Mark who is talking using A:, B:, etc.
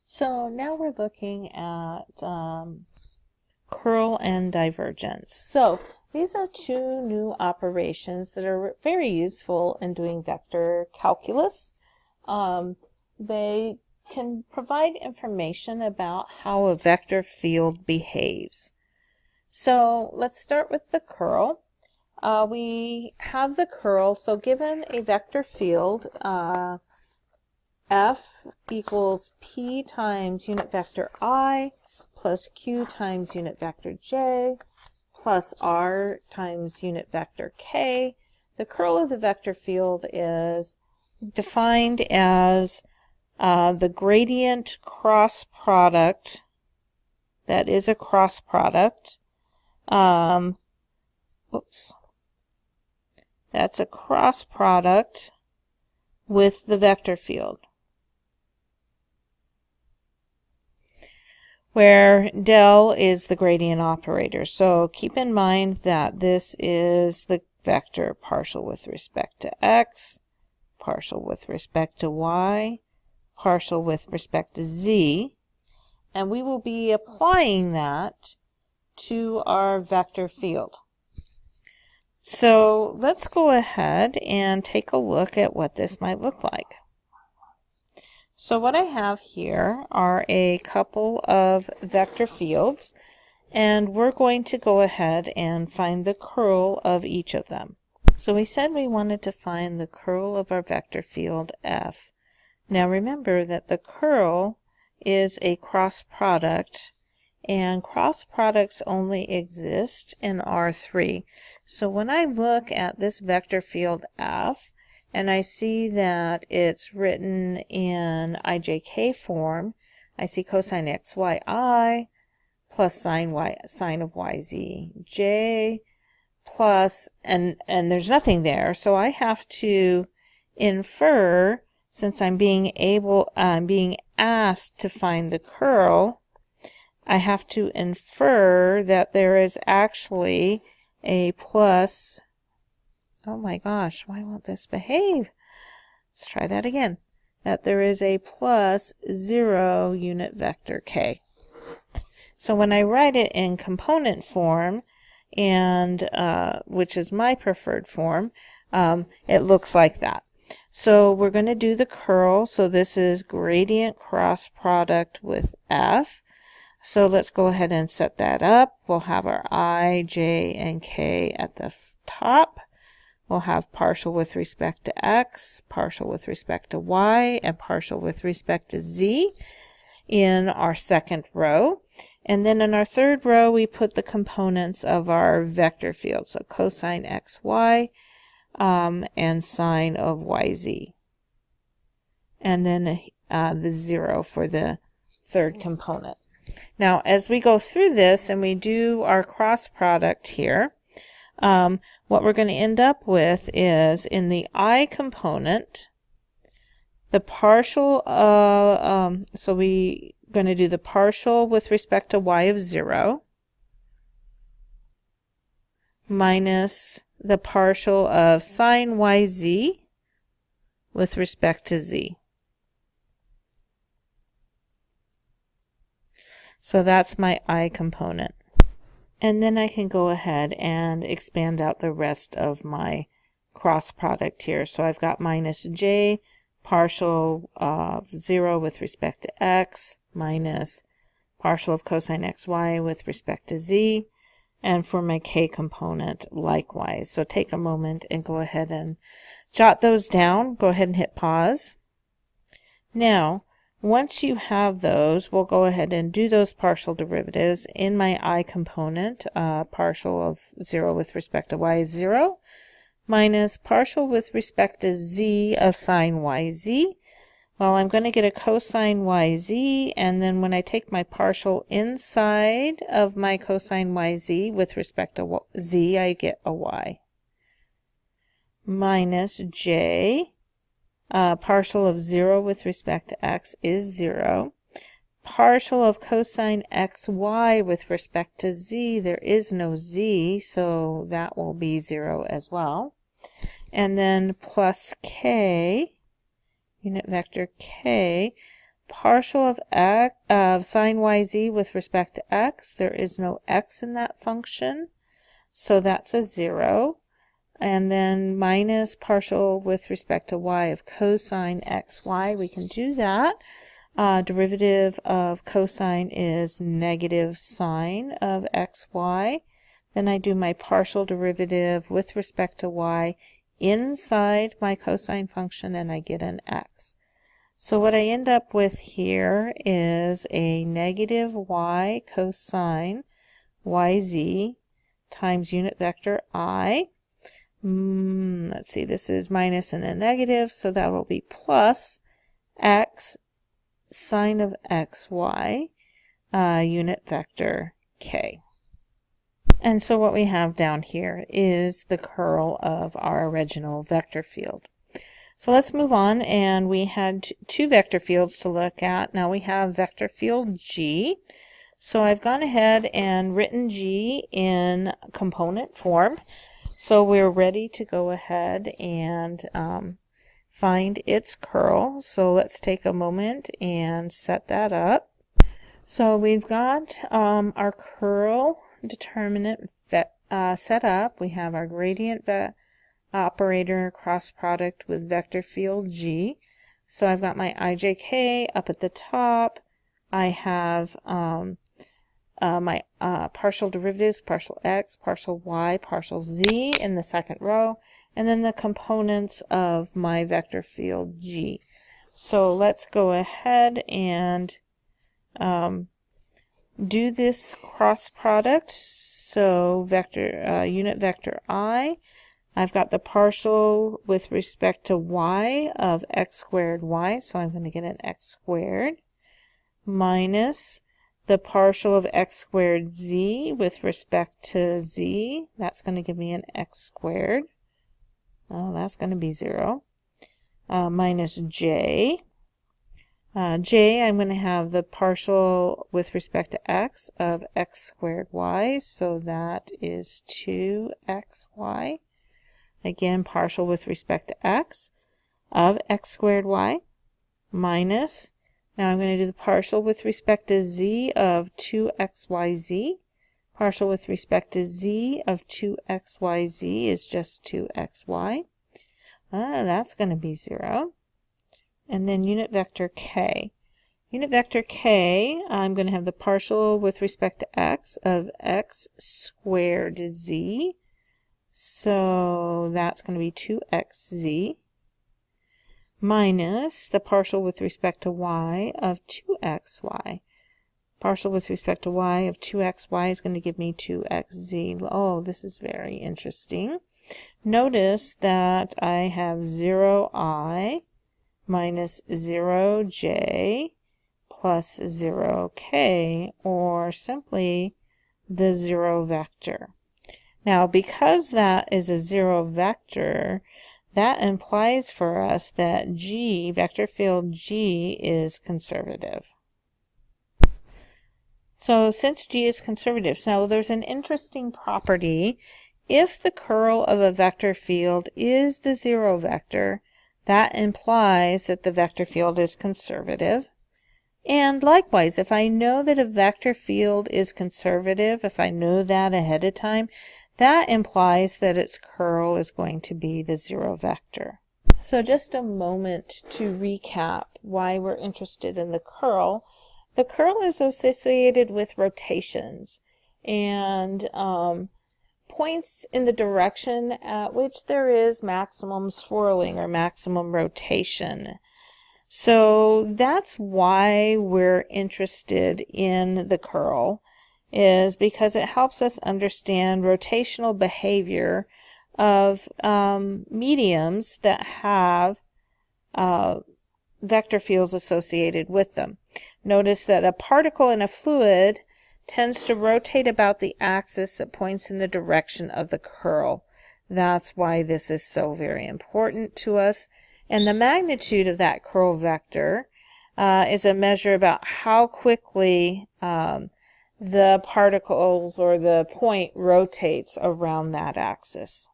A: So now we're looking at curl and divergence. So these are two new operations that are very useful in doing vector calculus. They can provide information about how a vector field behaves. So let's start with the curl. We have the curl, so given a vector field, F equals P times unit vector I plus Q times unit vector J plus R times unit vector K. The curl of the vector field is defined as the gradient cross product, that is a cross product. That's a cross product with the vector field, where del is the gradient operator. So keep in mind that this is the vector partial with respect to x, partial with respect to y, partial with respect to z, and we will be applying that to our vector field. So let's go ahead and take a look at what this might look like. So what I have here are a couple of vector fields, and we're going to go ahead and find the curl of each of them. So we said we wanted to find the curl of our vector field F. Now remember that the curl is a cross product, and cross products only exist in R3. So when I look at this vector field F, and I see that it's written in ijk form, I see cosine xyi plus sine of yz j plus, and there's nothing there, so I have to infer, since I'm being asked to find the curl, I have to infer that there is actually a plus. Oh my gosh, why won't this behave? Let's try that again. That there is a plus 0 unit vector k. So when I write it in component form, and which is my preferred form, it looks like that. So we're going to do the curl. So this is gradient cross product with F. So let's go ahead and set that up. We'll have our I, J, and K at the top. We'll have partial with respect to x, partial with respect to y, and partial with respect to z in our second row. And then in our third row, we put the components of our vector field. So cosine xy and sine of yz. And then the 0 for the third component. Now, as we go through this and we do our cross product here, what we're going to end up with is, in the I component, the partial, so we're going to do the partial with respect to y of 0 minus the partial of sine yz with respect to z. So that's my I component. And then I can go ahead and expand out the rest of my cross product here. So I've got minus j partial of 0 with respect to x minus partial of cosine xy with respect to z. And for my k component, likewise. So take a moment and go ahead and jot those down. Go ahead and hit pause. Now, once you have those, we'll go ahead and do those partial derivatives. In my I component, partial of 0 with respect to y is 0, minus partial with respect to z of sine yz. Well, I'm going to get a cosine yz, and then when I take my partial inside of my cosine yz with respect to z, I get a y. Minus j. Partial of 0 with respect to x is 0. Partial of cosine xy with respect to z, there is no z, so that will be 0 as well. And then plus k, unit vector k, partial of sine yz with respect to x. There is no x in that function, so that's a 0. And then minus partial with respect to y of cosine xy. We can do that. Derivative of cosine is negative sine of xy. Then I do my partial derivative with respect to y inside my cosine function, and I get an x. So what I end up with here is a negative y cosine yz times unit vector I. Let's see, this is minus and a negative, so that will be plus x sine of xy unit vector k. And so what we have down here is the curl of our original vector field. So let's move on, and we had two vector fields to look at. Now we have vector field G. So I've gone ahead and written G in component form. So we're ready to go ahead and find its curl. So let's take a moment and set that up. So we've got our curl determinant set up. We have our gradient operator cross product with vector field G. So I've got my ijk up at the top. I have my partial derivatives, partial x, partial y, partial z in the second row, and then the components of my vector field G. So let's go ahead and do this cross product. So vector unit vector I, I've got the partial with respect to y of x squared y, so I'm going to get an x squared, minus the partial of x squared z with respect to z. That's going to give me an x squared. Oh, that's going to be 0. Minus j. J, I'm going to have the partial with respect to x of x squared y, so that is 2xy. Again, partial with respect to x of x squared y, minus, now I'm going to do the partial with respect to z of 2xyz. Partial with respect to z of 2xyz is just 2xy. That's going to be 0. And then unit vector k. Unit vector k, I'm going to have the partial with respect to x of x squared z. So that's going to be 2xz. Minus the partial with respect to y of 2xy. Partial with respect to y of 2xy is going to give me 2xz. Oh, this is very interesting. Notice that I have 0i minus 0j plus 0k, or simply the 0 vector. Now, because that is a 0 vector, that implies for us that G, vector field G, is conservative. So since G is conservative, now there's an interesting property. If the curl of a vector field is the 0 vector, that implies that the vector field is conservative. And likewise, if I know that a vector field is conservative, if I know that ahead of time, that implies that its curl is going to be the 0 vector. So just a moment to recap why we're interested in the curl. The curl is associated with rotations and points in the direction at which there is maximum swirling or maximum rotation. So that's why we're interested in the curl, is because it helps us understand rotational behavior of mediums that have vector fields associated with them. Notice that a particle in a fluid tends to rotate about the axis that points in the direction of the curl. That's why this is so very important to us. And the magnitude of that curl vector is a measure about how quickly the particles or the point rotates around that axis.